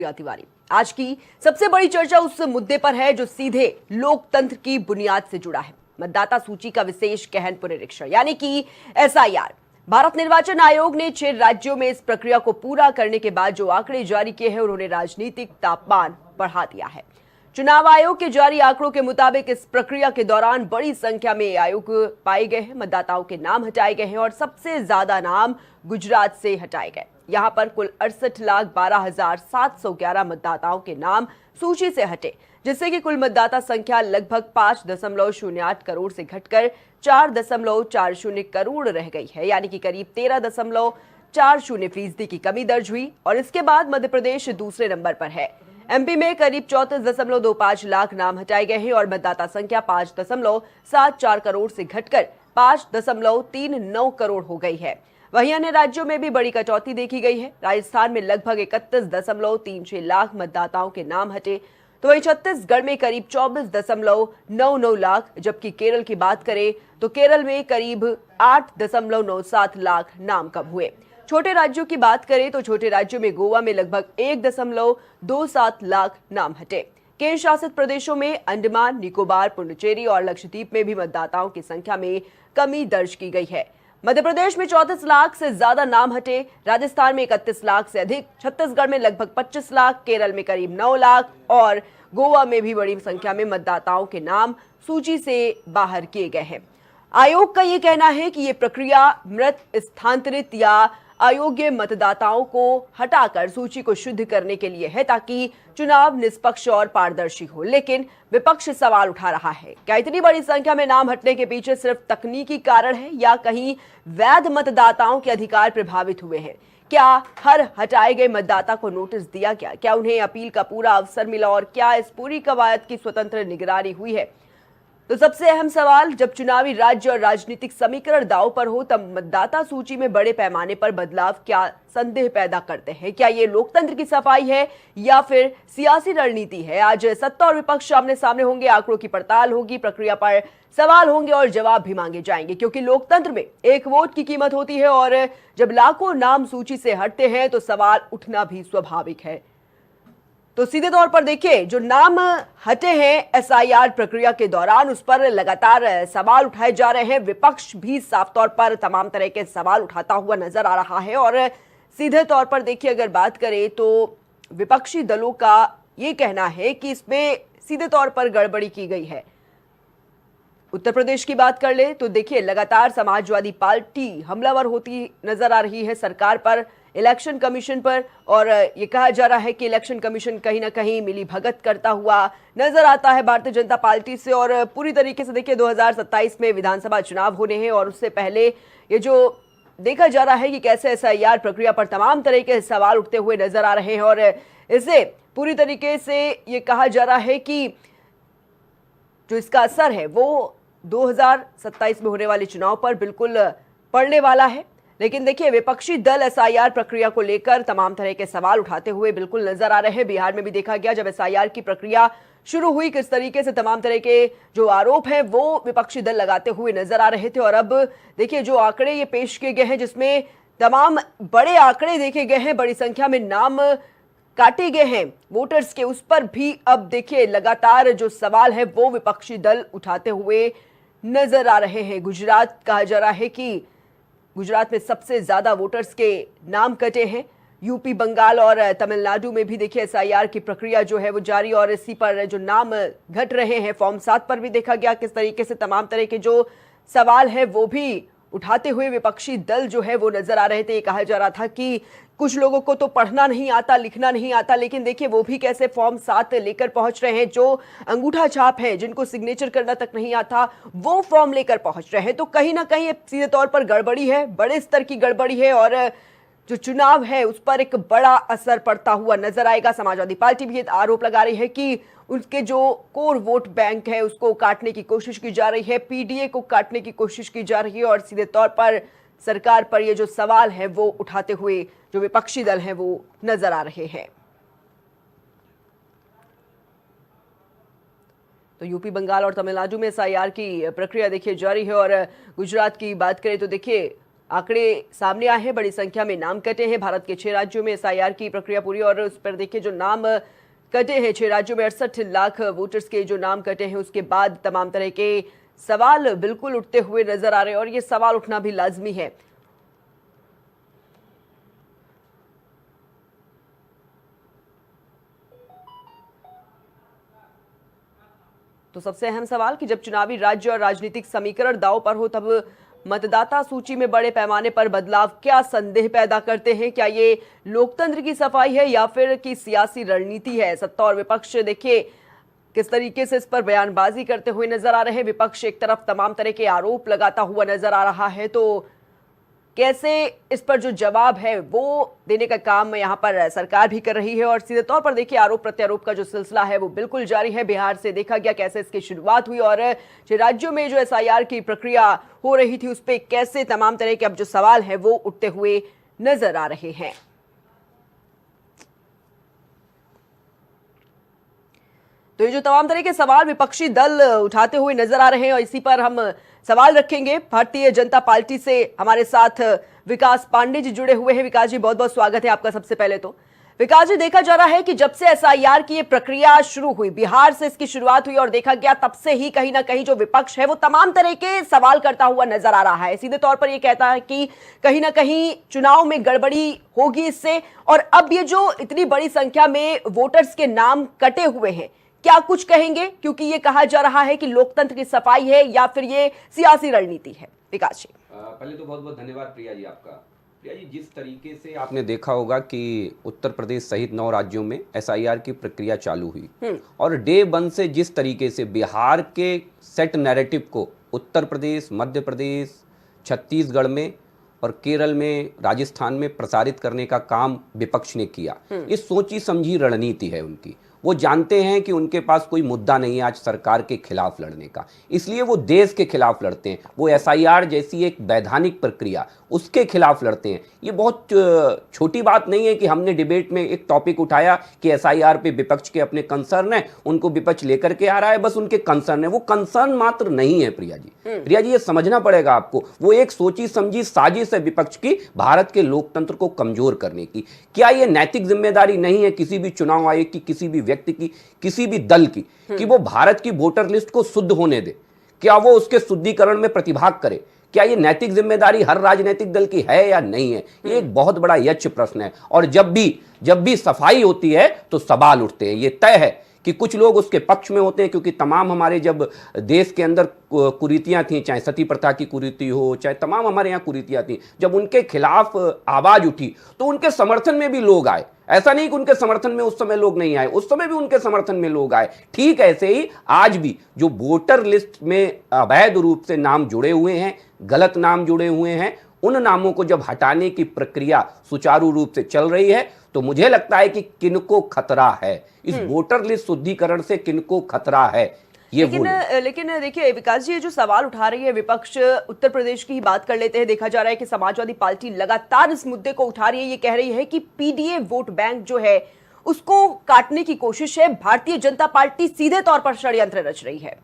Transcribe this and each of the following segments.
तिवारी। आज की सबसे बड़ी चर्चा उस मुद्दे पर है जो सीधे लोकतंत्र की बुनियाद से जुड़ा है, मतदाता सूची का विशेष गहन पुनरीक्षण यानी कि एसआईआर। भारत निर्वाचन आयोग ने 6 राज्यों में इस प्रक्रिया को पूरा करने के बाद जो आंकड़े जारी किए हैं उन्होंने राजनीतिक तापमान बढ़ा दिया है। चुनाव आयोग के जारी आंकड़ों के मुताबिक इस प्रक्रिया के दौरान बड़ी संख्या में आयोग पाए गए हैं, मतदाताओं के नाम हटाए गए हैं और सबसे ज्यादा नाम गुजरात से हटाए गए। यहां पर कुल 68,12,711 मतदाताओं के नाम सूची से हटे, जिससे कि कुल मतदाता संख्या लगभग 5.08 करोड़ से घटकर 4.40 करोड़ रह गई है, यानी कि करीब 13.40% की कमी दर्ज हुई। और इसके बाद मध्य प्रदेश दूसरे नंबर पर है। एमपी में करीब 34.25 लाख नाम हटाए गए हैं और मतदाता संख्या 5.74 करोड़ से घटकर 5.39 करोड़ हो गई है। वहीं अन्य राज्यों में भी बड़ी कटौती देखी गई है। राजस्थान में लगभग 31.36 लाख मतदाताओं के नाम हटे, तो वहीं छत्तीसगढ़ में करीब 24.99 लाख, जबकि केरल की बात करें तो केरल में करीब 8.97 लाख नाम कम हुए। छोटे राज्यों की बात करें तो छोटे राज्यों में गोवा में लगभग 1.27 लाख नाम हटे। केंद्र शासित प्रदेशों में अंडमान निकोबार, पुडुचेरी और लक्षद्वीप में भी मतदाताओं की संख्या में कमी दर्ज की गई है। मध्य प्रदेश में 34 लाख से ज्यादा नाम हटे, राजस्थान में 31 लाख से अधिक, छत्तीसगढ़ में लगभग 25 लाख, केरल में करीब 9 लाख और गोवा में भी बड़ी संख्या में मतदाताओं के नाम सूची से बाहर किए गए हैं। आयोग का यह कहना है कि यह प्रक्रिया मृत, स्थानांतरित या अयोग्य मतदाताओं को हटाकर सूची को शुद्ध करने के लिए है, ताकि चुनाव निष्पक्ष और पारदर्शी हो। लेकिन विपक्ष सवाल उठा रहा है, क्या इतनी बड़ी संख्या में नाम हटने के पीछे सिर्फ तकनीकी कारण है या कहीं वैध मतदाताओं के अधिकार प्रभावित हुए हैं? क्या हर हटाए गए मतदाता को नोटिस दिया गया? क्या उन्हें अपील का पूरा अवसर मिला? और क्या इस पूरी कवायद की स्वतंत्र निगरानी हुई है? तो सबसे अहम सवाल, जब चुनावी राज्य और राजनीतिक समीकरण दांव पर हो तब मतदाता सूची में बड़े पैमाने पर बदलाव क्या संदेह पैदा करते हैं? क्या ये लोकतंत्र की सफाई है या फिर सियासी रणनीति है? आज सत्ता और विपक्ष आमने सामने होंगे, आंकड़ों की पड़ताल होगी, प्रक्रिया पर सवाल होंगे और जवाब भी मांगे जाएंगे, क्योंकि लोकतंत्र में एक वोट की कीमत होती है और जब लाखों नाम सूची से हटते हैं तो सवाल उठना भी स्वाभाविक है। तो सीधे तौर पर देखिए, जो नाम हटे हैं एसआईआर प्रक्रिया के दौरान, उस पर लगातार सवाल उठाए जा रहे हैं। विपक्ष भी साफ तौर पर तमाम तरह के सवाल उठाता हुआ नजर आ रहा है। और सीधे तौर पर देखिए, अगर बात करें तो विपक्षी दलों का ये कहना है कि इसमें सीधे तौर पर गड़बड़ी की गई है। उत्तर प्रदेश की बात कर ले तो देखिए, लगातार समाजवादी पार्टी हमलावर होती नजर आ रही है सरकार पर, इलेक्शन कमीशन पर, और ये कहा जा रहा है कि इलेक्शन कमीशन कहीं ना कहीं मिली भगत करता हुआ नजर आता है भारतीय जनता पार्टी से। और पूरी तरीके से देखिए, 2027 में विधानसभा चुनाव होने हैं और उससे पहले ये जो देखा जा रहा है कि कैसे एसआईआर प्रक्रिया पर तमाम तरह के सवाल उठते हुए नजर आ रहे हैं। और इसे पूरी तरीके से ये कहा जा रहा है कि जो इसका असर है वो 2027 में होने वाले चुनाव पर बिल्कुल पड़ने वाला है। लेकिन देखिए, विपक्षी दल एसआईआर प्रक्रिया को लेकर तमाम तरह के सवाल उठाते हुए बिल्कुल नजर आ रहे हैं। बिहार में भी देखा गया, जब एसआईआर की प्रक्रिया शुरू हुई, किस तरीके से तमाम तरह के जो आरोप हैं वो विपक्षी दल लगाते हुए नजर आ रहे थे। और अब देखिए, जो आंकड़े ये पेश किए गए हैं, जिसमें तमाम बड़े आंकड़े देखे गए हैं, बड़ी संख्या में नाम काटे गए हैं वोटर्स के, उस पर भी अब देखिए लगातार जो सवाल है वो विपक्षी दल उठाते हुए नजर आ रहे हैं। गुजरात कहा जा रहा है कि गुजरात में सबसे ज्यादा वोटर्स के नाम कटे हैं। यूपी, बंगाल और तमिलनाडु में भी देखिए एसआईआर की प्रक्रिया जो है वो जारी, और इसी पर जो नाम घट रहे हैं, फॉर्म 7 पर भी देखा गया किस तरीके से तमाम तरह के जो सवाल है वो भी उठाते हुए विपक्षी दल जो है वो नजर आ रहे थे। ये कहा जा रहा था कि कुछ लोगों को तो पढ़ना नहीं आता, लिखना नहीं आता, लेकिन देखिए वो भी कैसे फॉर्म 7 लेकर पहुंच रहे हैं। जो अंगूठा छाप है, जिनको सिग्नेचर करना तक नहीं आता, वो फॉर्म लेकर पहुंच रहे हैं। तो कहीं ना कहीं सीधे तौर पर गड़बड़ी है, बड़े स्तर की गड़बड़ी है और जो चुनाव है उस पर एक बड़ा असर पड़ता हुआ नजर आएगा। समाजवादी पार्टी भी आरोप लगा रही है कि उसके जो कोर वोट बैंक है उसको काटने की कोशिश की जा रही है, पीडीए को काटने की कोशिश की जा रही है। और सीधे तौर पर सरकार पर ये जो सवाल है वो उठाते हुए जो विपक्षी दल हैं वो नजर आ रहे हैं। तो यूपी, बंगाल और तमिलनाडु में एसआईआर की प्रक्रिया देखिए जारी है। और गुजरात की बात करें तो देखिए आंकड़े सामने आए हैं, बड़ी संख्या में नाम कटे हैं। भारत के 6 राज्यों में एसआईआर की प्रक्रिया पूरी, और उस पर देखिए जो नाम कटे हैं 6 राज्यों में 68 लाख वोटर्स के जो नाम कटे हैं, उसके बाद तमाम तरह के सवाल बिल्कुल उठते हुए नजर आ रहे हैं, और ये सवाल उठना भी लाजमी है। तो सबसे अहम सवाल कि जब चुनावी राज्य और राजनीतिक समीकरण दांव पर हो, तब मतदाता सूची में बड़े पैमाने पर बदलाव क्या संदेह पैदा करते हैं? क्या ये लोकतंत्र की सफाई है या फिर की सियासी रणनीति है? सत्ता और विपक्ष देखिए किस तरीके से इस पर बयानबाजी करते हुए नजर आ रहे हैं। विपक्ष एक तरफ तमाम तरह के आरोप लगाता हुआ नजर आ रहा है, तो कैसे इस पर जो जवाब है वो देने का काम यहाँ पर सरकार भी कर रही है। और सीधे तौर पर देखिए आरोप प्रत्यारोप का जो सिलसिला है वो बिल्कुल जारी है। बिहार से देखा गया कैसे इसकी शुरुआत हुई, और जो राज्यों में जो एसआईआर की प्रक्रिया हो रही थी उस पर कैसे तमाम तरह के अब जो सवाल है वो उठते हुए नजर आ रहे हैं। तो ये जो तमाम तरह के सवाल विपक्षी दल उठाते हुए नजर आ रहे हैं, और इसी पर हम सवाल रखेंगे। भारतीय जनता पार्टी से हमारे साथ विकास पांडे जी जुड़े हुए हैं। विकास जी, बहुत बहुत स्वागत है आपका। सबसे पहले तो विकास जी, देखा जा रहा है कि जब से एसआईआर की ये प्रक्रिया शुरू हुई, बिहार से इसकी शुरुआत हुई, और देखा गया तब से ही कहीं ना कहीं जो विपक्ष है वो तमाम तरह के सवाल करता हुआ नजर आ रहा है। सीधे तौर पर ये कहता है कि कहीं ना कहीं चुनाव में गड़बड़ी होगी इससे, और अब ये जो इतनी बड़ी संख्या में वोटर्स के नाम कटे हुए हैं, क्या कुछ कहेंगे? क्योंकि ये कहा जा रहा है कि लोकतंत्र की सफाई है या फिर ये सियासी रणनीति है। विकास जी, पहले तो बहुत बहुत धन्यवाद प्रिया जी आपका। प्रिया जी, जिस तरीके से आपने देखा होगा कि उत्तर प्रदेश सहित 9 राज्यों में एसआईआर की प्रक्रिया चालू हुई, और डे 1 से जिस तरीके से बिहार के सेट नैरेटिव को उत्तर प्रदेश, मध्य प्रदेश, छत्तीसगढ़ में और केरल में, राजस्थान में प्रसारित करने का काम विपक्ष ने किया, ये सोची समझी रणनीति है उनकी। वो जानते हैं कि उनके पास कोई मुद्दा नहीं है आज सरकार के खिलाफ लड़ने का, इसलिए वो देश के खिलाफ लड़ते हैं। वो एसआईआर जैसी एक वैधानिक प्रक्रिया उसके खिलाफ लड़ते हैं। ये बहुत छोटी बात नहीं है कि हमने डिबेट में एक टॉपिक उठाया कि एसआईआर पे विपक्ष के अपने कंसर्न है, उनको विपक्ष लेकर के आ रहा है, बस उनके कंसर्न है। वो कंसर्न मात्र नहीं है प्रिया जी। प्रिया जी, ये समझना पड़ेगा आपको, वो एक सोची समझी साजिश है विपक्ष की भारत के लोकतंत्र को कमजोर करने की। क्या ये नैतिक जिम्मेदारी नहीं है किसी भी चुनाव आयोग की, किसी भी व्यक्ति की, किसी भी दल की, कि वो भारत की वोटर लिस्ट को शुद्ध होने दे? क्या वो उसके शुद्धिकरण में प्रतिभाग करे? क्या ये नैतिक जिम्मेदारी हर राजनीतिक दल की है या नहीं है? ये एक बहुत बड़ा यक्ष प्रश्न है। और जब भी सफाई होती है तो सवाल उठते हैं। ये तय है कि कुछ लोग उसके पक्ष में होते हैं, क्योंकि तमाम हमारे जब देश के अंदर कुरीतियां थी, चाहे सती प्रथा की कुरीति हो, चाहे तमाम हमारे यहाँ कुरीतियां थी, जब उनके खिलाफ आवाज उठी तो उनके समर्थन में भी लोग आए। ऐसा नहीं कि उनके समर्थन में उस समय लोग नहीं आए, उस समय भी उनके समर्थन में लोग आए। ठीक ऐसे ही आज भी जो वोटर लिस्ट में अवैध रूप से नाम जुड़े हुए हैं, गलत नाम जुड़े हुए हैं, उन नामों को जब हटाने की प्रक्रिया सुचारू रूप से चल रही है, तो मुझे लगता है कि किनको खतरा है इस वोटर लिस्ट शुद्धिकरण से, किनको खतरा है ये। लेकिन देखिए विकास जी, ये जो सवाल उठा रही है विपक्ष, उत्तर प्रदेश की ही बात कर लेते हैं। देखा जा रहा है कि समाजवादी पार्टी लगातार इस मुद्दे को उठा रही है। ये कह रही है कि पीडीए वोट बैंक जो है उसको काटने की कोशिश है। भारतीय जनता पार्टी सीधे तौर पर षड्यंत्र रच रही है।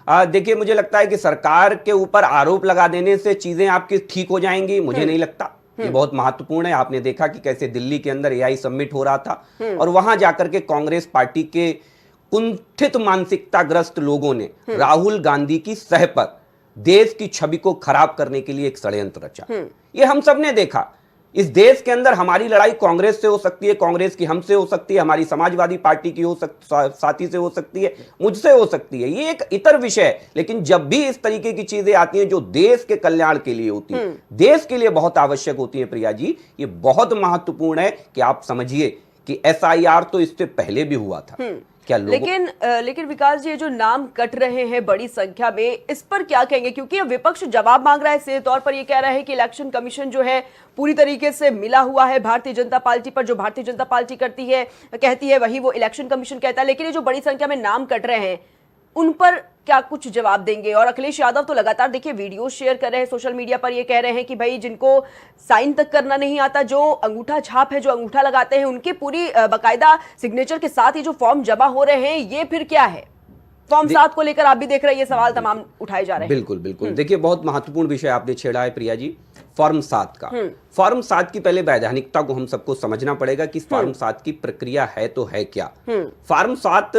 देखिए, मुझे लगता है कि सरकार के ऊपर आरोप लगा देने से चीजें आपकी ठीक हो जाएंगी, मुझे नहीं लगता। ये बहुत महत्वपूर्ण है। आपने देखा कि कैसे दिल्ली के अंदर एआई समिट हो रहा था, और वहां जाकर के कांग्रेस पार्टी के कुंठित मानसिकताग्रस्त लोगों ने राहुल गांधी की सह पर देश की छवि को खराब करने के लिए एक षड्यंत्र रचा। ये हम सब ने देखा। इस देश के अंदर हमारी लड़ाई कांग्रेस से हो सकती है, कांग्रेस की हमसे हो सकती है, हमारी समाजवादी पार्टी की साथी से हो सकती है, मुझसे हो सकती है। ये एक इतर विषय है। लेकिन जब भी इस तरीके की चीजें आती हैं जो देश के कल्याण के लिए होती है, देश के लिए बहुत आवश्यक होती है, प्रिया जी, ये बहुत महत्वपूर्ण है कि आप समझिए कि एसआईआर तो इससे पहले भी हुआ था। क्या लेकिन विकास जी, ये जो नाम कट रहे हैं बड़ी संख्या में, इस पर क्या कहेंगे? क्योंकि विपक्ष जवाब मांग रहा है। सीधे तौर पर ये कह रहा है कि इलेक्शन कमीशन जो है पूरी तरीके से मिला हुआ है भारतीय जनता पार्टी पर। जो भारतीय जनता पार्टी कहती है वही वो इलेक्शन कमीशन कहता है। लेकिन ये जो बड़ी संख्या में नाम कट रहे हैं उन पर क्या कुछ जवाब देंगे? और अखिलेश यादव तो लगातार देखिए वीडियो शेयर कर रहे हैं सोशल मीडिया पर। ये कह रहे हैं कि भाई जिनको साइन तक करना नहीं आता, जो अंगूठा छाप है, जो अंगूठा लगाते हैं, उनकी पूरी बाकायदा सिग्नेचर के साथ ये जो फॉर्म जमा हो रहे हैं, ये फिर क्या है? फॉर्म 7 को लेकर आप भी देख रहे हैं ये सवाल तमाम उठाए जा रहे हैं। बिल्कुल बिल्कुल, देखिए बहुत महत्वपूर्ण विषय आपने छेड़ा है प्रिया जी, फॉर्म 7 का। फॉर्म 7 की पहले वैधानिकता को हम सबको समझना पड़ेगा कि फॉर्म 7 की प्रक्रिया है तो है क्या। फॉर्म 7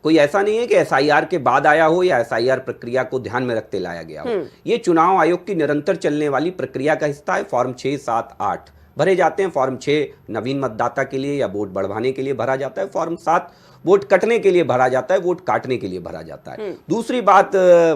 कोई ऐसा नहीं है कि एसआईआर के बाद आया हो या एसआईआर प्रक्रिया को ध्यान में रखते लाया गया हो। ये चुनाव आयोग की निरंतर चलने वाली प्रक्रिया का हिस्सा है। फॉर्म 6, 7, 8 भरे जाते हैं। फॉर्म 6 नवीन मतदाता के लिए या वोट बढ़वाने के लिए भरा जाता है। फॉर्म 7 वोट कटने के लिए भरा जाता है, वोट काटने के लिए भरा जाता है। दूसरी बात,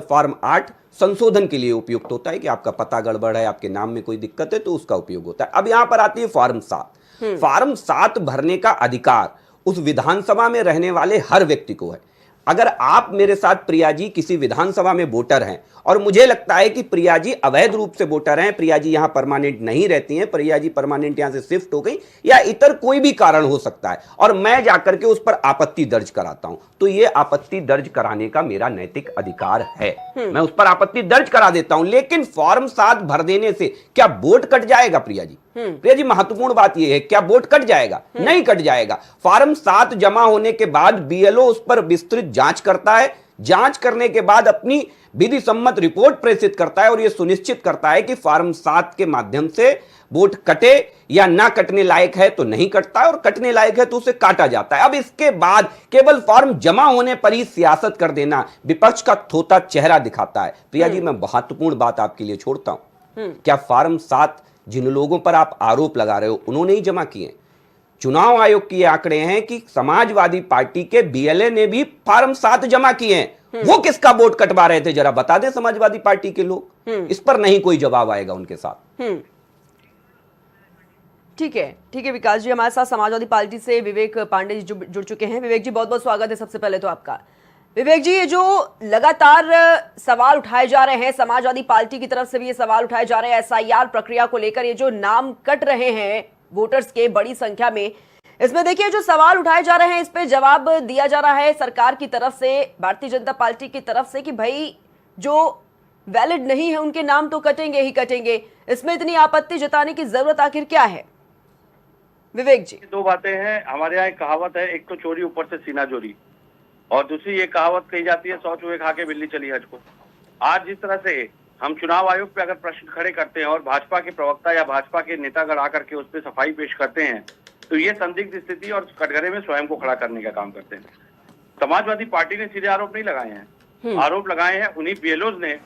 फॉर्म 8 संशोधन के लिए उपयुक्त होता है कि आपका पता गड़बड़ है, आपके नाम में कोई दिक्कत है तो उसका उपयोग होता है। अब यहां पर आती है फॉर्म 7। फॉर्म 7 भरने का अधिकार उस विधानसभा में रहने वाले हर व्यक्ति को है। अगर आप मेरे साथ प्रिया जी किसी विधानसभा में वोटर हैं और मुझे लगता है कि प्रिया जी अवैध रूप से वोटर हैं, प्रिया जी यहां परमानेंट नहीं रहती हैं, प्रिया जी परमानेंट यहां से शिफ्ट हो गई या इतर कोई भी कारण हो सकता है, और मैं जाकर के उस पर आपत्ति दर्ज कराता हूं, तो यह आपत्ति दर्ज कराने का मेरा नैतिक अधिकार है। मैं उस पर आपत्ति दर्ज करा देता हूं। लेकिन फॉर्म 7 भर देने से क्या वोट कट जाएगा प्रिया जी? प्रिया जी महत्वपूर्ण बात यह है, क्या वोट कट जाएगा? नहीं कट जाएगा। फॉर्म 7 जमा होने के बाद बीएलओ उस पर विस्तृत जांच करता है। जांच करने के बाद अपनी विधि सम्मत रिपोर्ट प्रेषित करता है और यह सुनिश्चित करता है कि फॉर्म 7 के माध्यम से वोट कटे या ना कटने लायक है तो नहीं कटता है, और कटने लायक है तो उसे काटा जाता है। अब इसके बाद केवल फॉर्म जमा होने पर ही सियासत कर देना विपक्ष का थोथा चेहरा दिखाता है। प्रिया जी मैं महत्वपूर्ण बात आपके लिए छोड़ता हूं। क्या फॉर्म 7 जिन लोगों पर आप आरोप लगा रहे हो उन्होंने ही जमा किए? चुनाव आयोग के आंकड़े हैं कि समाजवादी पार्टी के बीएलए ने भी फॉर्म 7 जमा किए हैं। वो किसका वोट कटवा रहे थे जरा बता दें समाजवादी पार्टी के लोग। इस पर नहीं कोई जवाब आएगा उनके साथ। ठीक है विकास जी, हमारे साथ समाजवादी पार्टी से विवेक पांडे जी जुड़ चुके हैं। विवेक जी बहुत बहुत स्वागत है सबसे पहले तो आपका। विवेक जी, ये जो लगातार सवाल उठाए जा रहे हैं, समाजवादी पार्टी की तरफ से भी ये सवाल उठाए जा रहे हैं एसआईआर प्रक्रिया को लेकर, ये जो नाम कट रहे हैं वोटर्स के बड़ी संख्या में, इसमें देखिए जो सवाल उठाए जा रहे हैं इस पे जवाब दिया जा रहा है सरकार की तरफ से, भारतीय जनता पार्टी की तरफ से, कि भाई जो वैलिड नहीं है उनके नाम तो कटेंगे ही कटेंगे। इसमें इतनी आपत्ति जताने की जरूरत आखिर क्या है? विवेक जी, दो बातें हैं हमारे यहाँ। एक कहावत है, एक तो चोरी ऊपर से सीना चोरी, और दूसरी ये कहावत कही जाती है 100 चूहे खा के बिल्ली चली हज को। आज जिस तरह से हम चुनाव आयोग पे अगर प्रश्न खड़े करते हैं और भाजपा के प्रवक्ता या भाजपा के नेतागण आकर के उस पर सफाई पेश करते हैं, तो ये संदिग्ध स्थिति और कटघरे में स्वयं को खड़ा करने का काम करते हैं। समाजवादी पार्टी ने सीधे आरोप नहीं लगाए हैं, आरोप लगाए हैं उन्हीं बीएलओज ने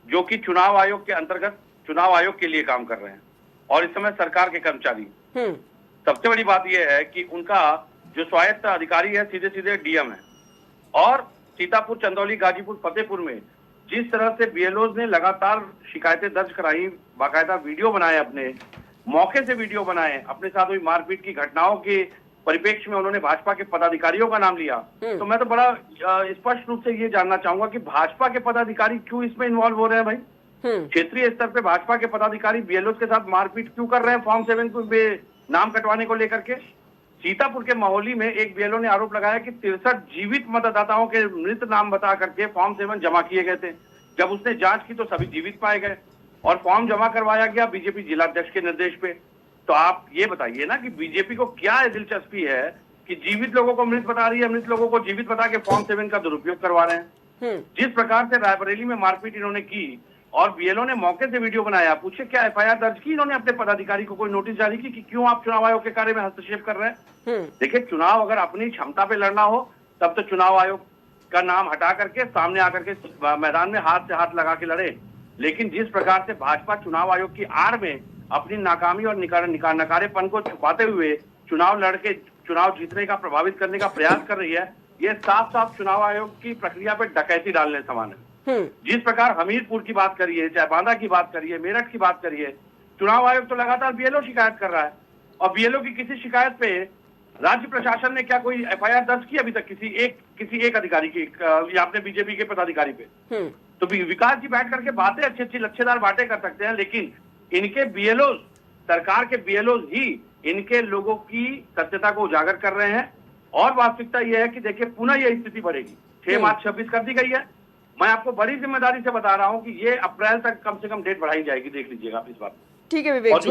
जो कि चुनाव आयोग के अंतर्गत चुनाव आयोग के लिए काम कर रहे हैं और इस समय सरकार के कर्मचारी। सबसे बड़ी बात यह है कि उनका जो स्वायत्त अधिकारी है सीधे सीधे डीएम है। और सीतापुर, चंदौली, गाजीपुर, फतेहपुर में जिस तरह से बीएलओज ने लगातार शिकायतें दर्ज कराई, बाकायदा वीडियो बनाए, अपने मौके से वीडियो बनाए, अपने साथ हुई मारपीट की घटनाओं के परिप्रेक्ष्य में उन्होंने भाजपा के पदाधिकारियों का नाम लिया, तो मैं तो बड़ा स्पष्ट रूप से ये जानना चाहूंगा कि भाजपा के पदाधिकारी क्यों इसमें इन्वॉल्व हो रहे हैं भाई? क्षेत्रीय स्तर पे भाजपा के पदाधिकारी बीएलओज के साथ मारपीट क्यों कर रहे हैं फॉर्म 7 को नाम कटवाने को लेकर के? सीतापुर के महोली में एक बीएलओ ने आरोप लगाया कि 63 जीवित मतदाताओं के मृत नाम बता करके फॉर्म 7 जमा किए गए थे। जब उसने जांच की तो सभी जीवित पाए गए और फॉर्म जमा करवाया गया बीजेपी जिलाध्यक्ष के निर्देश पे। तो आप ये बताइए ना कि बीजेपी को क्या दिलचस्पी है कि जीवित लोगों को मृत बता रही है, मृत लोगों को जीवित बता के फॉर्म 7 का दुरुपयोग करवा रहे हैं। जिस प्रकार से रायबरेली में मारपीट इन्होंने की और बीएलओ ने मौके से वीडियो बनाया, पूछे क्या एफआईआर दर्ज की इन्होंने अपने पदाधिकारी को, कोई नोटिस जारी की कि क्यों आप चुनाव आयोग के कार्य में हस्तक्षेप कर रहे हैं? देखिए, चुनाव अगर अपनी क्षमता पे लड़ना हो तब तो चुनाव आयोग का नाम हटा करके सामने आकर के मैदान में हाथ से हाथ लगा के लड़े। लेकिन जिस प्रकार से भाजपा चुनाव आयोग की आड़ में अपनी नाकामी और नकारेपन को छुपाते हुए चुनाव लड़के चुनाव जीतने का, प्रभावित करने का प्रयास कर रही है, ये साफ साफ चुनाव आयोग की प्रक्रिया पे डकैती डालने समान है। जिस प्रकार हमीरपुर की बात करिए, चाहे बांदा की बात करिए, मेरठ की बात करिए, चुनाव आयोग तो लगातार बीएलओ शिकायत कर रहा है और बीएलओ की किसी शिकायत पे राज्य प्रशासन ने क्या कोई एफआईआर दर्ज की अभी तक किसी एक अधिकारी की या अपने बीजेपी के पदाधिकारी पे? तो विकास जी बैठ करके बातें अच्छी लच्छेदार बातें कर सकते हैं, लेकिन इनके बीएलओ, सरकार के बीएलओ ही इनके लोगों की सत्यता को उजागर कर रहे हैं। और वास्तविकता यह है कि देखिए पुनः यह स्थिति बढ़ेगी। 6 मार्च 26 कर दी गई है। मैं आपको बड़ी जिम्मेदारी से बता रहा हूं कि ये अप्रैल तक कम से कम डेट बढ़ाई जाएगी, देख लीजिएगा आप इस बात। ठीक है विवेक जी।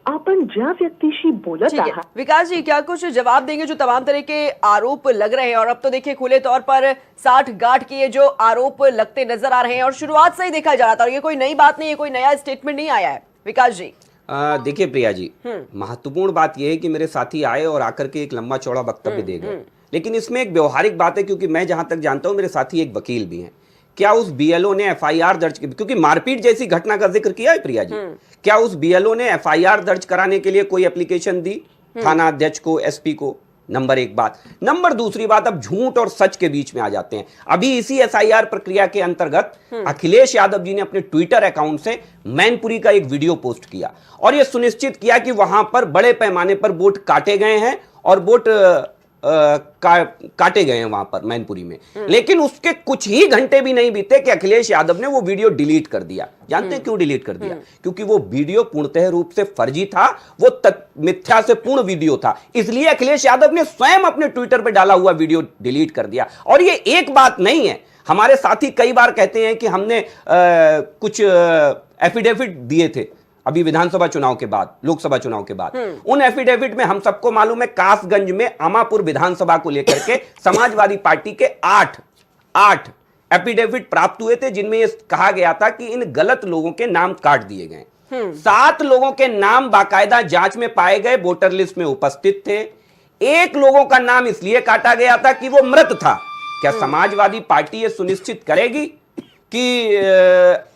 आपण ज्या व्यक्तीशी बोलत ठीक है आहात विकास जी, क्या कुछ जवाब देंगे जो तमाम तरह के आरोप लग रहे हैं? और अब तो देखिए खुले तौर पर 60 गांठ के ये जो आरोप लगते नजर आ रहे हैं और शुरुआत से ही देखा जा रहा था, और ये कोई नई बात नहीं है, कोई नया स्टेटमेंट नहीं आया है। विकास जी देखिए प्रिया जी, महत्वपूर्ण बात यह है कि मेरे साथी आए और आकर के एक लंबा चौड़ा वक्तव्य दे गए, लेकिन इसमें एक व्यवहारिक बात है, क्योंकि मैं जहां तक जानता हूं मेरे साथी एक वकील भी हैं। क्या उस बीएलओ ने एफआईआर दर्ज की, क्योंकि मारपीट जैसी घटना का जिक्र किया है प्रिया जी, क्या उस बीएलओ ने एफआईआर दर्ज कराने के लिए कोई एप्लीकेशन दी थाना अध्यक्ष को, एसपी को? नंबर एक बात। नंबर दूसरी बात, अब झूठ और सच के बीच में आ जाते हैं। अभी इसी एसआईआर प्रक्रिया के अंतर्गत अखिलेश यादव जी ने अपने ट्विटर अकाउंट से मैनपुरी का एक वीडियो पोस्ट किया और यह सुनिश्चित किया कि वहां पर बड़े पैमाने पर वोट काटे गए हैं और वोट काटे गए हैं वहां पर मैनपुरी में। लेकिन उसके कुछ ही घंटे भी नहीं बीते कि अखिलेश यादव ने वो वीडियो डिलीट कर दिया। जानते हैं क्यों डिलीट कर दिया? क्योंकि वो वीडियो पूर्णतः रूप से फर्जी था, वो मिथ्या से पूर्ण वीडियो था, इसलिए अखिलेश यादव ने स्वयं अपने ट्विटर पर डाला हुआ वीडियो डिलीट कर दिया। और ये एक बात नहीं है, हमारे साथी कई बार कहते हैं कि हमने कुछ एफिडेविट दिए थे अभी विधानसभा चुनाव के बाद, लोकसभा चुनाव के बाद। उन एफिडेविट में हम सबको मालूम है कासगंज में अमापुर विधानसभा को लेकर के समाजवादी पार्टी के 8 एफिडेविट प्राप्त हुए थे, जिनमें यह कहा गया था कि इन गलत लोगों के नाम काट दिए गए। 7 लोगों के नाम बाकायदा जांच में पाए गए, वोटर लिस्ट में उपस्थित थे। 1 लोगों का नाम इसलिए काटा गया था कि वो मृत था। क्या समाजवादी पार्टी ये सुनिश्चित करेगी कि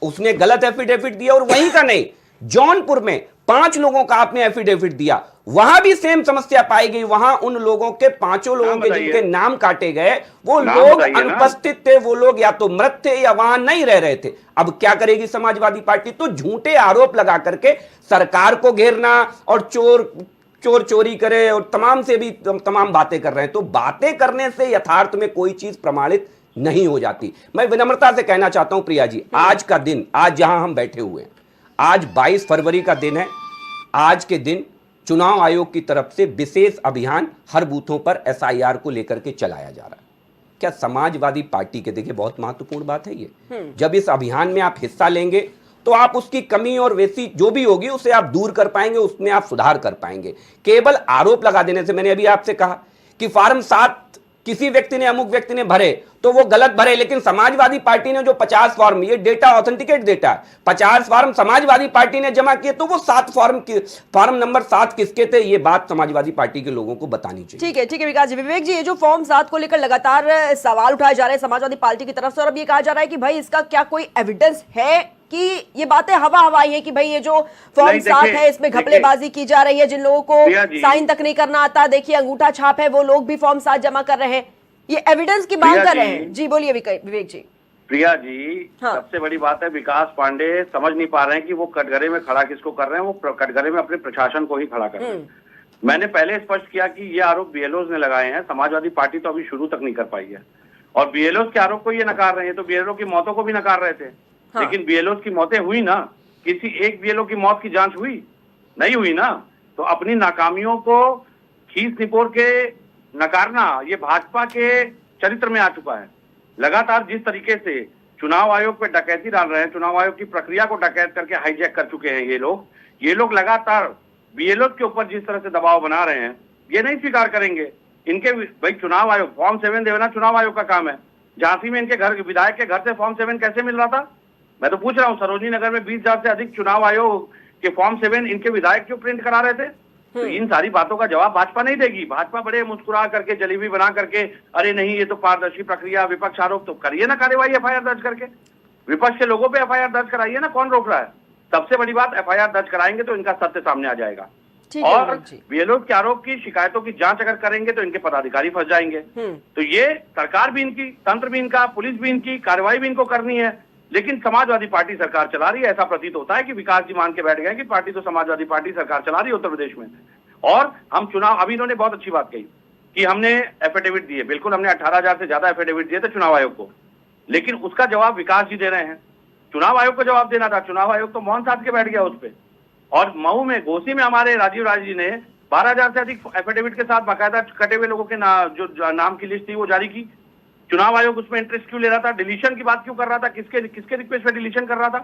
उसने गलत एफिडेविट दिया? और वहीं का नहीं, जौनपुर में 5 लोगों का आपने एफिडेविट दिया, वहां भी सेम समस्या पाई गई। वहां उन लोगों के 5 लोगों के जिनके नाम काटे गए, वो लोग अनुपस्थित थे, वो लोग या तो मृत थे या वहां नहीं रह रहे थे। अब क्या करेगी समाजवादी पार्टी? तो झूठे आरोप लगा करके सरकार को घेरना और चोर चोरी करे और तमाम से भी तमाम बातें कर रहे हैं। तो बातें करने से यथार्थ में कोई चीज प्रमाणित नहीं हो जाती। मैं विनम्रता से कहना चाहता हूं प्रिया जी, आज का दिन, आज जहां हम बैठे हुए हैं, आज 22 फरवरी का दिन है। आज के दिन चुनाव आयोग की तरफ से विशेष अभियान हर बूथों पर एसआईआर को लेकर के चलाया जा रहा है। क्या समाजवादी पार्टी के, देखिए बहुत महत्वपूर्ण बात है ये, जब इस अभियान में आप हिस्सा लेंगे तो आप उसकी कमी और वैसी जो भी होगी उसे आप दूर कर पाएंगे, उसमें आप सुधार कर पाएंगे। केवल आरोप लगा देने से, मैंने अभी आपसे कहा कि फॉर्म 7 किसी व्यक्ति ने, अमुक व्यक्ति ने भरे तो वो गलत भरे, लेकिन समाजवादी पार्टी ने जो 50 फॉर्म, ये डेटा ऑथेंटिकेट डेटा है, 50 फॉर्म समाजवादी पार्टी ने जमा किए, तो वो 7 फॉर्म नंबर 7 किसके थे? ये बात समाजवादी पार्टी के लोगों को बतानी चाहिए। ठीक है विकास जी। विवेक जी, ये जो फॉर्म 7 को लेकर लगातार सवाल उठाए जा रहे हैं समाजवादी पार्टी की तरफ से, और अब ये कहा जा रहा है कि भाई इसका क्या कोई एविडेंस है कि ये बातें हवाई है कि भाई ये जो फॉर्म 7 है इसमें घपलेबाजी की जा रही है, जिन लोगों को साइन तक नहीं करना आता, देखिए अंगूठा छाप है, वो लोग भी फॉर्म 7 जमा कर रहे हैं, ये एविडेंस की मांग कर रहे हैं। जी बोलिए विवेक जी। प्रिया जी, हाँ। सबसे बड़ी बात है विकास पांडे समझ नहीं पा रहे हैं कि वो कटघरे में खड़ा किसको कर रहे हैं। वो कटघरे में अपने प्रशासन को ही खड़ा कर रहे हैं। मैंने पहले स्पष्ट किया कि ये आरोप बीएलओज ने लगाए हैं, समाजवादी पार्टी तो अभी शुरू तक नहीं कर पाई है, और बीएलओज के आरोप को ये नकार रहे हैं, तो बीएलओ की मौतों को भी नकार रहे थे। हाँ। लेकिन बीएलओ की मौतें हुई ना? किसी एक बीएलओ की मौत की जांच हुई? नहीं हुई ना। तो अपनी नाकामियों को खींच निपोर के नकारना ये भाजपा के चरित्र में आ चुका है। लगातार जिस तरीके से चुनाव आयोग पे डकैती डाल रहे हैं, चुनाव आयोग की प्रक्रिया को डकैत करके हाईजैक कर चुके हैं ये लोग लगातार बीएलओ के ऊपर जिस तरह से दबाव बना रहे हैं, ये नहीं स्वीकार करेंगे। इनके भाई चुनाव आयोग फॉर्म 7 देना चुनाव आयोग का काम है। झांसी में इनके घर, विधायक के घर से फॉर्म 7 कैसे मिल रहा था? मैं तो पूछ रहा हूँ। सरोजनी नगर में 20,000 से अधिक चुनाव आयोग के फॉर्म 7 इनके विधायक क्यों प्रिंट करा रहे थे? तो इन सारी बातों का जवाब भाजपा नहीं देगी। भाजपा बड़े मुस्कुरा करके, जलेबी बना करके, अरे नहीं ये तो पारदर्शी प्रक्रिया, विपक्ष आरोप, तो करिए ना कार्रवाई एफआईआर दर्ज करके, विपक्ष के लोगों पे एफआईआर दर्ज कराइए ना, कौन रोक रहा है? सबसे बड़ी बात, एफआईआर दर्ज कराएंगे तो इनका सत्य सामने आ जाएगा। और बीएलओ के आरोप की शिकायतों की जांच अगर करेंगे तो इनके पदाधिकारी फंस जाएंगे। तो ये सरकार भी इनकी, तंत्र भी इनका, पुलिस भी इनकी, कार्रवाई भी इनको करनी है। लेकिन समाजवादी पार्टी सरकार चला रही है, ऐसा प्रतीत होता है कि विकास जी मान के बैठ गए कि पार्टी तो समाजवादी पार्टी सरकार चला रही है उत्तर प्रदेश में। और हम चुनाव, अभी इन्होंने बहुत अच्छी बात कही कि हमने एफिडेविट दिए, बिल्कुल हमने 18,000 से ज्यादा एफिडेविट दिए थे चुनाव आयोग को, लेकिन उसका जवाब विकास जी दे रहे हैं। चुनाव आयोग को जवाब देना था, चुनाव आयोग तो मौन साध के बैठ गया उस पर। और मऊ में, घोसी में हमारे राजीव राज जी ने 12,000 से अधिक एफिडेविट के साथ बाकायदा कटे हुए लोगों के जो नाम की लिस्ट थी वो जारी की। चुनाव आयोग उसमें इंटरेस्ट क्यों ले रहा था? डिलीशन की बात क्यों कर रहा था? किसके रिक्वेस्ट पे डिलीशन कर रहा था?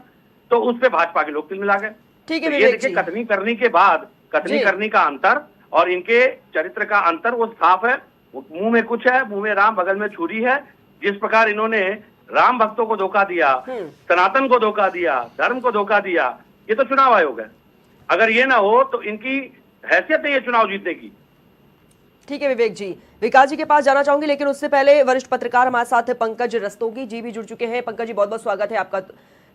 तो उस पे भाजपा के लोग तिल मिला गए। ठीक है, ये देखिए, कथनी करने के बाद कथनी जी। करनी का अंतर और इनके चरित्र का अंतर वो साफ है। मुंह में कुछ है, मुंह में राम, बगल में छुरी है। जिस प्रकार इन्होंने राम भक्तों को धोखा दिया, सनातन को धोखा दिया, धर्म को धोखा दिया, ये तो चुनाव आयोग है। अगर ये ना हो तो इनकी हैसियत नहीं है चुनाव जीतने की। ठीक है विवेक जी, विकास जी के पास जाना चाहूंगी, लेकिन उससे पहले वरिष्ठ पत्रकार हमारे साथ पंकज रस्तोगी जी भी जुड़ चुके हैं। पंकज जी, बहुत बहुत स्वागत है आपका।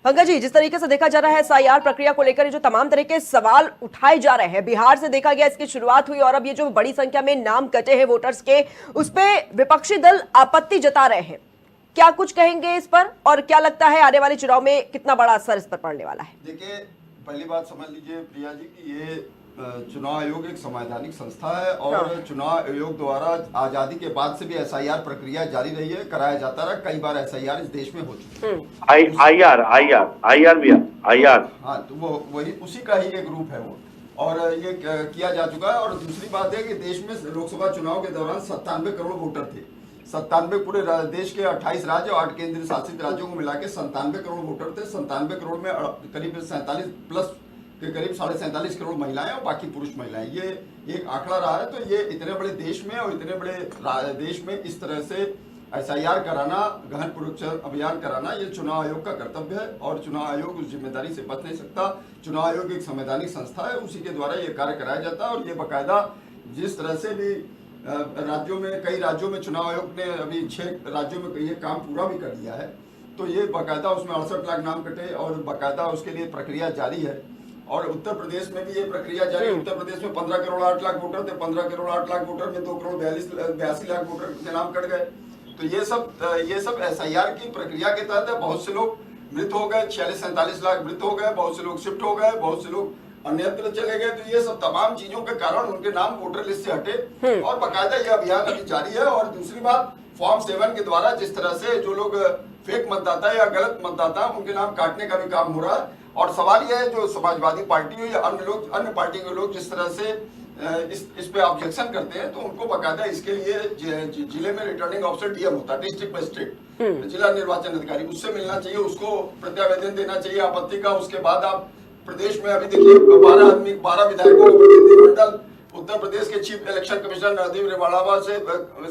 पंकज जी, जिस तरीके से देखा जा रहा है एसआईआर प्रक्रिया को लेकर जो तमाम तरह के सवाल उठाए जा रहे हैं, बिहार से देखा गया इसकी शुरुआत हुई और अब ये जो बड़ी संख्या में नाम कटे हैं वोटर्स के, उस पर विपक्षी दल आपत्ति जता रहे हैं, क्या कुछ कहेंगे इस पर और क्या लगता है आने वाले चुनाव में कितना बड़ा असर इस पर पड़ने वाला है? देखिए, पहली बात समझ लीजिए प्रिया जी कि ये चुनाव आयोग एक संवैधानिक संस्था है और चुनाव आयोग द्वारा आजादी के बाद से भी एसआईआर प्रक्रिया जारी रही है, कराया जाता रहा। कई बार एसआईआर इस देश में हो चुकी है। आईआर भी आईआर। हाँ, तो वो वही उसी का ही एक रूप है वो, और ये किया जा चुका है। और दूसरी बात है कि देश में लोकसभा चुनाव के दौरान 97 करोड़ वोटर थे। 97 पूरे देश के 28 राज्य और 8 केंद्र शासित राज्यों को मिला के 97 करोड़ वोटर थे। 97 करोड़ में करीब 47 प्लस के करीब 47.5 करोड़ महिलाएं और बाकी पुरुष महिलाएं, ये एक आंकड़ा रहा है। तो ये इतने बड़े देश में और इतने बड़े देश में इस तरह से एसआईआर कराना, गहन पुनरीक्षण अभियान कराना, ये चुनाव आयोग का कर्तव्य है और चुनाव आयोग उस जिम्मेदारी से बच नहीं सकता। चुनाव आयोग एक संवैधानिक संस्था है, उसी के द्वारा ये कार्य कराया जाता है। और ये बाकायदा जिस तरह से भी राज्यों में, कई राज्यों में चुनाव आयोग ने अभी 6 राज्यों में ये काम पूरा भी कर लिया है। तो ये बाकायदा उसमें 68 लाख नाम कटे और बाकायदा उसके लिए प्रक्रिया जारी है। और उत्तर प्रदेश में भी ये प्रक्रिया जारी है। उत्तर प्रदेश में 15 करोड़ 8 लाख वोटर थे। 15 करोड़ 8 लाख वोटर में 2 करोड़ 82 लाख वोटर के नाम कट गए। तो ये सब एसआईआर की प्रक्रिया के तहत है। बहुत से लोग मृत हो गए, 46-47 लाख मृत हो गए, बहुत से लोग शिफ्ट हो गए, बहुत से लोग अन्यत्र चले गए। तो ये सब तमाम चीजों के कारण उनके नाम वोटर लिस्ट से हटे और बाकायदा ये अभियान अभी जारी है। और दूसरी बात, फॉर्म 7 के द्वारा जिस तरह से जो लोग फेक मतदाता या गलत मतदाता उनके नाम काटने का भी काम हो रहा है। और सवाल यह है, जो समाजवादी पार्टी हो या अन्य पार्टी के लोग जिस तरह से इस पे ऑब्जेक्शन करते हैं, तो उनको बाकायदा इसके लिए जिले में रिटर्निंग ऑफिसर डीएम होता है, डिस्ट्रिक्ट मजिस्ट्रेट, जिला निर्वाचन अधिकारी, उससे मिलना चाहिए, उसको प्रत्यावेदन देना चाहिए आपत्ति का। उसके बाद आप प्रदेश में अभी देखिए 12 विधायकों का प्रतिनिधिमंडल उत्तर प्रदेश के चीफ इलेक्शन कमिश्नर नरदीप रेवाड़ावा से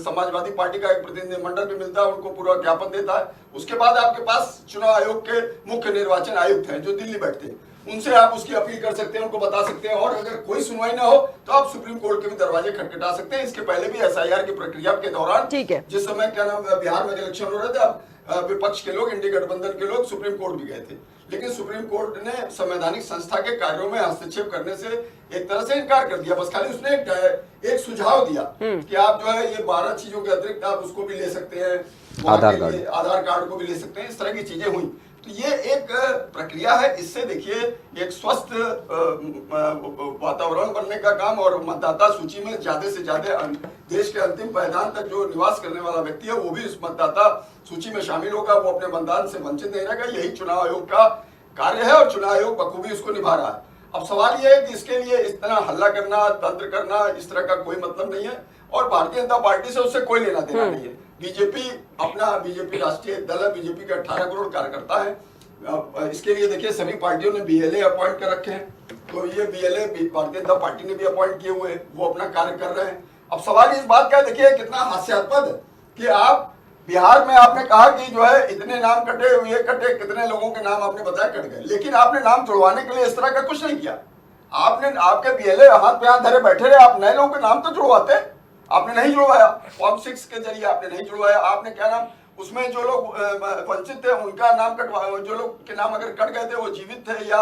समाजवादी पार्टी का एक प्रतिनिधिमंडल भी मिलता है, उनको पूरा ज्ञापन देता है। उसके बाद आपके पास चुनाव आयोग के मुख्य निर्वाचन आयुक्त हैं जो दिल्ली बैठते हैं, उनसे आप उसकी अपील कर सकते हैं, उनको बता सकते हैं। और अगर कोई सुनवाई ना हो तो आप सुप्रीम कोर्ट के भी दरवाजे खटखटा सकते हैं। इसके पहले भी एसआईआर की प्रक्रिया के दौरान जिस समय क्या नाम बिहार में इलेक्शन हो रहे थे, अब विपक्ष के लोग, इंडी गठबंधन के लोग सुप्रीम कोर्ट भी गए थे, लेकिन सुप्रीम कोर्ट ने संवैधानिक संस्था के कार्यों में हस्तक्षेप करने से एक तरह से इनकार कर दिया। बस खाली उसने एक सुझाव दिया कि आप जो है ये 12 चीजों के अतिरिक्त आप उसको भी ले सकते हैं, आधार कार्ड को भी ले सकते हैं, इस तरह की चीजें हुई। तो ये एक प्रक्रिया है। इससे देखिए एक स्वस्थ वातावरण बनने का काम और मतदाता सूची में ज्यादा से ज्यादा देश के अंतिम पायदान तक जो निवास करने वाला व्यक्ति है वो भी इस मतदाता सूची में शामिल होगा, वो अपने मतदान से वंचित नहीं रहेगा। यही चुनाव आयोग का कार्य है और चुनाव आयोग बखूबी उसको निभा रहा है। अब सवाल यह है कि इसके लिए इस तरह हल्ला करना, तंत्र करना, इस तरह का कोई मतलब नहीं है और भारतीय जनता पार्टी से उससे कोई लेना देना नहीं है। बीजेपी राष्ट्रीय दल है, बीजेपी के 18 करोड़ कार्यकर्ता है। इसके लिए देखिए सभी पार्टियों ने बीएलए अपॉइंट कर रखे हैं, तो ये बीएलए भारतीय जनता पार्टी ने भी अपॉइंट किए हुए हैं, वो अपना कार्य कर रहे हैं। अब सवाल इस बात का देखिए कितना हास्यास्पद है कि आप बिहार में आपने कहा कि जो है इतने नाम कटे, ये कटे, कितने लोगों के नाम आपने बताया कट गए, लेकिन आपने नाम जुड़वाने के लिए इस तरह का कुछ नहीं किया। आपने आपके बीएलए हाथ पे हाथ धरे बैठे रहे, आप नए लोगों के नाम तो जुड़वाते, आपने नहीं जुड़वाया। फॉर्म 6 के जरिए आपने नहीं जुड़वाया। आपने क्या नाम, उसमें जो लोग वंचित थे उनका नाम कटवा, जो लोग के नाम अगर कट गए थे, वो जीवित थे या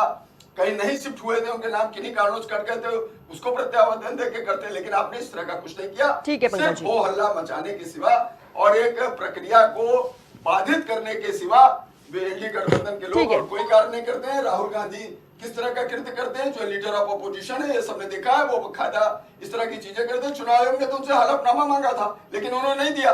कहीं नहीं शिफ्ट हुए थे, उनके नाम किन्हीं कारणों से कट गए थे, उसको प्रत्यावर्तन देके करते, लेकिन आपने इस तरह का कुछ नहीं किया। सिर्फ वो हल्ला मचाने के सिवा और एक प्रक्रिया को बाधित करने के सिवा एनडीए गठबंधन के लोग और कोई कार्य नहीं करते हैं। राहुल गांधी किस तरह का कृत्य करते हैं, जो लीडर ऑफ अपोजिशन है, ये सबने देखा है, वो बकायदा इस तरह की चीजें करते हैं। चुनाव आयोग ने तो उनसे हलफनामा मांगा था, लेकिन उन्होंने नहीं दिया,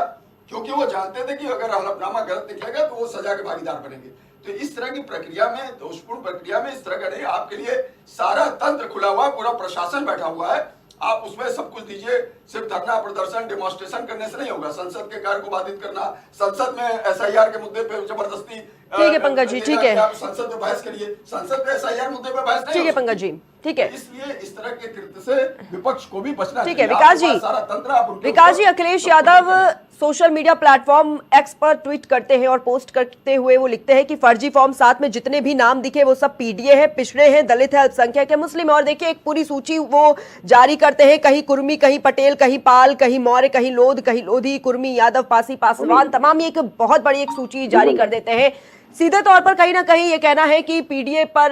क्योंकि वो जानते थे कि अगर हलफनामा गलत निकलेगा तो वो सजा के भागीदार बनेंगे। तो इस तरह की प्रक्रिया में, दोषपूर्ण प्रक्रिया में इस तरह का नहीं, आपके लिए सारा तंत्र खुला हुआ है, पूरा प्रशासन बैठा हुआ है आप उसमें सब कुछ दीजिए, सिर्फ धरना प्रदर्शन डेमोन्स्ट्रेशन करने से नहीं होगा। संसद के कार्य को बाधित करना, संसद में एसआईआर के मुद्दे पे जबरदस्ती, ठीक है पंकज जी, ठीक है, आप संसद में बहस करिए, संसद में एसआईआर मुद्दे पे बहस नहीं, ठीक है पंकज जी, ठीक है। इसलिए इस तरह के कृत्य से विपक्ष को भी बचना ठीक है चाहिए। विकास जी, सारा तंत्र आप उनके विकास जी, ऊपर- Akhilesh Yadav social media platform x पर ट्वीट करते हैं और पोस्ट करते हुए वो लिखते हैं कि फर्जी फॉर्म 7 में जितने भी नाम दिखे वो सब पीडीए है, पिछड़े हैं, दलित है, अल्पसंख्यक है, मुस्लिम है। और देखिए एक पूरी सूची वो जारी करते हैं, कहीं कुर्मी, कहीं पटेल, कहीं पाल, कहीं मौर्य, कहीं लोध, कहीं लोधी, कुर्मी, यादव, पासी, पासवान, तमाम एक बहुत बड़ी एक सूची जारी कर देते हैं। सीधे तौर पर कहीं ना कहीं ये कहना है कि पीडीए पर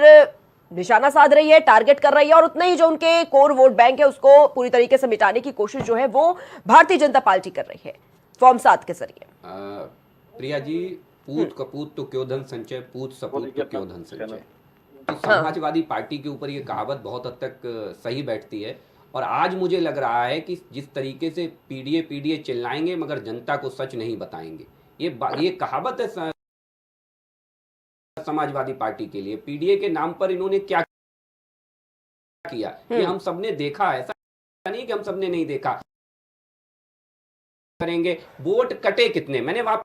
निशाना साध रही है, टारगेट कर रही है, और उतना ही जो उनके कोर वोट बैंक है उसको पूरी तरीके से मिटाने की कोशिश जो है वो भारतीय जनता पार्टी कर रही है फॉर्म 7 के जरिए। प्रिया जी, पूत कपूत तो क्यों धन संचय, पूत सपूत तो क्यों धन संचय। तो समाजवादी पार्टी के ऊपर ये कहावत बहुत हद तक सही बैठती है। और आज मुझे लग रहा है कि जिस तरीके से पीडीए पीडीए चिल्लाएंगे मगर जनता को सच नहीं बताएंगे, ये कहावत है समाजवादी पार्टी के लिए। पीडीए के नाम पर इन्होंने क्या किया ये हम सबने देखा है, ऐसा नहीं कि हम सबने नहीं देखा। करेंगे वोट कटे कितने, मैंने वहां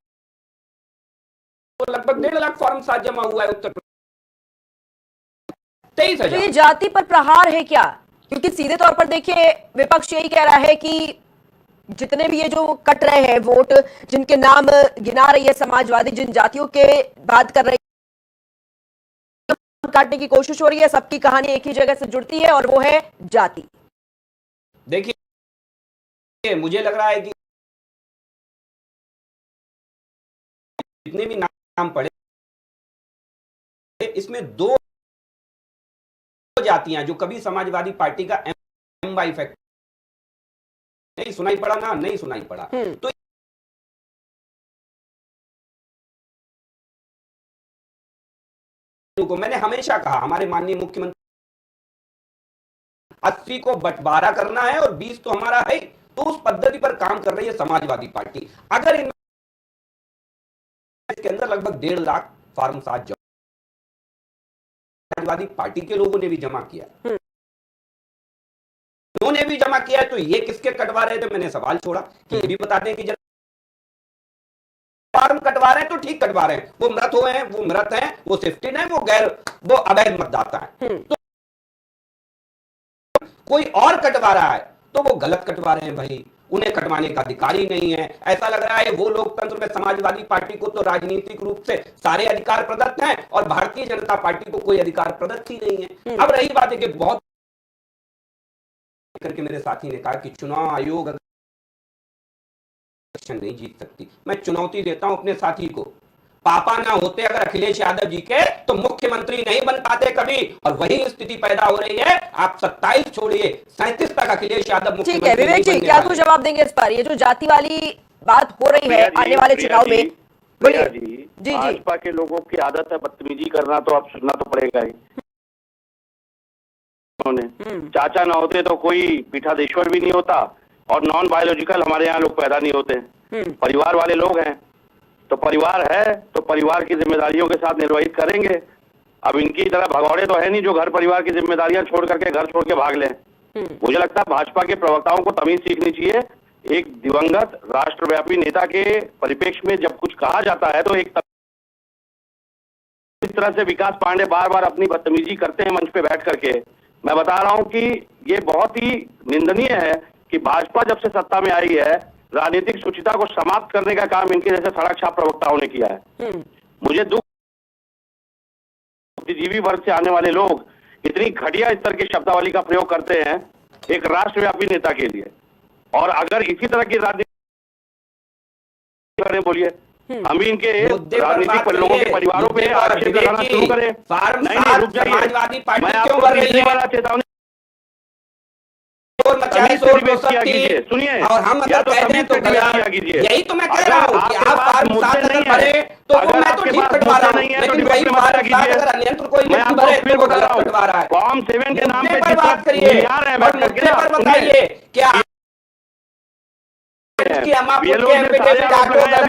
तो लगभग 1.5 लाख फॉर्म 7 जमा हुआ है उत्तर प्रदेश। 23,000। तो ये जाति पर प्रहार है क्या? क्योंकि सीधे तौर पर देखिए विपक्ष यही कह रहा है कि जितने भी ये जो कट रहे हैं वोट, जिनके नाम गिना रही है समाजवादी, जिन जातियों के बात कर रही है, काटने की कोशिश हो रही है, सबकी कहानी एक ही जगह से जुड़ती है और वो है जाति। देखिए मुझे लग रहा है कि जितने भी नाम पड़े इसमें 2 जातियां जो कभी समाजवादी पार्टी का एम वाई फैक्ट नहीं सुनाई पड़ा ना, नहीं सुनाई पड़ा। तो को मैंने हमेशा कहा, हमारे माननीय मुख्यमंत्री 80 को बंटवारा करना है और 20 तो हमारा है, तो उस पद्धति पर काम कर रही है समाजवादी पार्टी। अगर इसके अंदर लगभग 1.5 लाख फॉर्म 7 समाजवादी पार्टी के लोगों ने भी जमा किया, उन्होंने भी जमा किया, तो ये किसके कटवा रहे थे? मैंने सवाल छोड़ा कि ये भी बता दें कि फॉर्म कटवा रहे हैं तो ठीक कटवा रहे हैं, वो मृत हुए हैं, वो मृत हैं, वो शिफ्टेड हैं, वो अवैध मतदाता है। तो कोई और कटवा रहा है तो वो गलत कटवा रहे हैं भाई, उन्हें कटवाने का अधिकार ही नहीं है। ऐसा लग रहा है वो लोकतंत्र में समाजवादी पार्टी को तो राजनीतिक रूप से सारे अधिकार प्रदत्त हैं और भारतीय जनता पार्टी को कोई अधिकार प्रदत्त ही नहीं है। अब रही बात है कि बहुत करके मेरे साथी ने कहा कि चुनाव आयोग नहीं जीत सकती। मैं चुनौती देता हूं अपने साथी को, पापा ना होते अगर अखिलेश यादव जी के तो मुख्यमंत्री नहीं बन पाते कभी, और वही स्थिति पैदा हो रही है। आप 27 छोड़िए 37 तक अखिलेश यादव मुख्यमंत्री। ठीक है विवेक जी, क्या कुछ जवाब देंगे इस पर? ये जो जाति वाली बात हो रही है आने वाले चुनाव में, बोलिए जी। भाजपा के लोगों की आदत है बदतमीजी करना, तो अब सुनना तो पड़ेगा ही। चाचा ना होते तो कोई पीठाधीश्वर भी नहीं होता, और नॉन बायोलॉजिकल हमारे यहाँ लोग पैदा नहीं होते। परिवार वाले लोग हैं, तो परिवार है तो परिवार की जिम्मेदारियों के साथ निर्वहित करेंगे। अब इनकी तरह भगौड़े तो है नहीं जो घर परिवार की जिम्मेदारियां छोड़ करके घर छोड़ के भाग लें। मुझे लगता है भाजपा के प्रवक्ताओं को तमीज सीखनी चाहिए। एक दिवंगत राष्ट्रव्यापी नेता के परिप्रेक्ष्य में जब कुछ कहा जाता है तो एक इस तरह से विकास पांडे बार बार अपनी बदतमीजी करते हैं मंच पे बैठ करके। मैं बता रहा हूं कि ये बहुत ही निंदनीय है कि भाजपा जब से सत्ता में आई है राजनीतिक शुचिता को समाप्त करने का काम इनके जैसे सड़क छाप प्रवक्ताओं ने किया है। मुझे दुख, बुद्धिजीवी वर्ग से आने वाले लोग इतनी घटिया स्तर की शब्दावली का प्रयोग करते हैं एक राष्ट्रव्यापी नेता के लिए। और अगर इसी तरह की राजनीति बोलिए, हम इनके राजनीतिक लोगों के परिवारों पे आक्षेप लगाना शुरू करें। नहीं, रुक जाइए, मैं आपको तीसरी बार चेतावनी, सुनिए, और हम अगर कहते हैं तो यही तो मैं कह रहा हूं कि आप फॉर्म 7 अगर भरे तो वो मैं तो ठीक कटवा रहा हूं, लेकिन वही फॉर्म 7 अगर अन्यंत्र कोई नहीं भरे तो वो गलत कटवा रहा है। फॉर्म 7 के नाम पे बात करिए और मुद्दे पर बताइए क्या कि हम आपको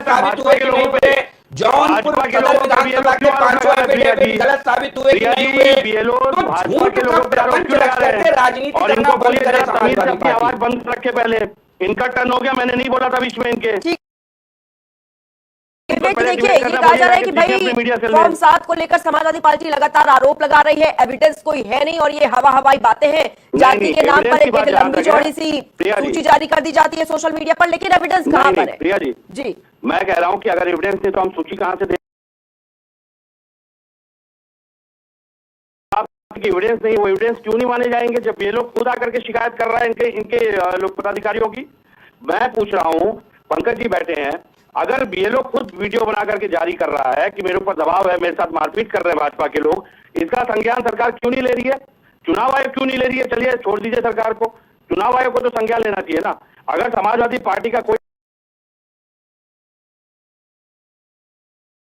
साबित हुए कि नहीं हुए, जौनपुर भाजपा के सदर लोगों का विधानसभा के BLO 500 एफिडेविट गलत साबित हुए कि प्रिया नहीं जी, हुए, BLO तो भाजपा झूठ के का लोगों पे आरोप प्रपंच क्यों लगा रच रहे करके हैं? राजनीति और करना इनको बंद बोलिए करे जरा तमीज से समाजवादी अपनी आवाज पार्टी। बंद रखे पहले। इनका टर्न हो गया, मैंने नहीं बोला था बीच में इनके। विवेक, पहले देखिए डिबेट ये करना कहा जा रहा है बोलिए कि कि अपनी मीडिया भाई से फॉर्म ले। 7 को लेकर समाजवादी पार्टी लगातार आरोप लगा रही है, एविडेंस कोई है नहीं और ये हवाई बातें हैं। जाति के नाम पर evidence की एक बात जहाँ लंबी तक है, चौड़ी सी प्रिया जी। सूची जारी कर दी जाती है सोशल मीडिया पर, लेकिन एविडेंस कहाँ पर है? प्रिया जी, जी मैं कह रहा हूं कि अगर एविडेंस नहीं तो हम सूची कहां से दे? आपकी एविडेंस नहीं, वो एविडेंस क्यों नहीं माने जाएंगे जब ये लोग खुद आकर के शिकायत कर रहा है इनके लोक पदाधिकारियों की? मैं पूछ रहा हूं, पंकज जी बैठे हैं, अगर बीएलओ खुद वीडियो बना करके जारी कर रहा है कि मेरे ऊपर दबाव है, मेरे साथ मारपीट कर रहे हैं भाजपा के लोग, इसका संज्ञान सरकार क्यों नहीं ले रही है? चुनाव आयोग क्यों नहीं ले रही है? चलिए छोड़ दीजिए सरकार को, चुनाव आयोग को तो संज्ञान लेना चाहिए ना। अगर समाजवादी पार्टी का कोई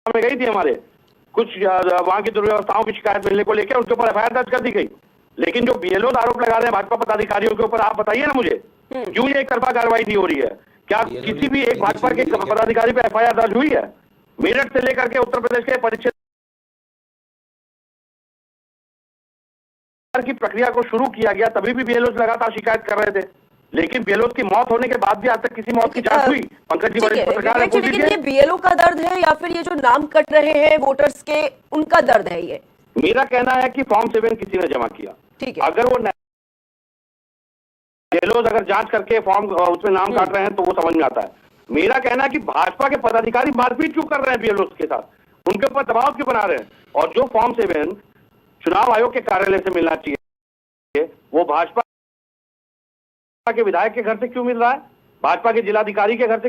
में गई थी हमारे कुछ वहां की दुर्व्यवस्थाओं की शिकायत मिलने को लेकर, उनके ऊपर एफआईआर दर्ज कर दी गई, लेकिन जो बीएलओ आरोप लगा रहे हैं भाजपा पदाधिकारियों के ऊपर, आप बताइए ना मुझे, क्यों ये एक तरफा कार्रवाई नहीं हो रही है? क्या किसी भी एक भाजपा के पदाधिकारी पे एफआईआर दर्ज हुई है? मेरठ से लेकर के उत्तर प्रदेश के परिक्षेत्र की प्रक्रिया को शुरू किया गया, तभी भी बीएलओ लगातार शिकायत कर रहे थे, लेकिन बीएलओ की मौत होने के बाद भी आज तक किसी मौत की जांच हुई? पंकज जी वरिष्ठ पत्रकार है, पूछ लेकिन ये लीजिए। बीएलओ का दर्द है या फिर ये जो नाम कट रहे हैं वोटर्स के, उनका दर्द है ये? मेरा कहना है कि फॉर्म 7 किसी ने जमा किया, ठीक है, अगर वो बीएलओ अगर जांच करके फॉर्म उसमें नाम काट रहे हैं तो वो समझ में आता है। मेरा कहना है कि भाजपा के पदाधिकारी मारपीट क्यों कर रहे हैं बीएलओ के साथ, उनके ऊपर दबाव क्यों बना रहे हैं? और जो फॉर्म 7 चुनाव आयोग के कार्यालय से मिलना चाहिए, वो भाजपा के विधायक के घर से क्यों मिल रहा है? भाजपा के जिलाधिकारी के घर से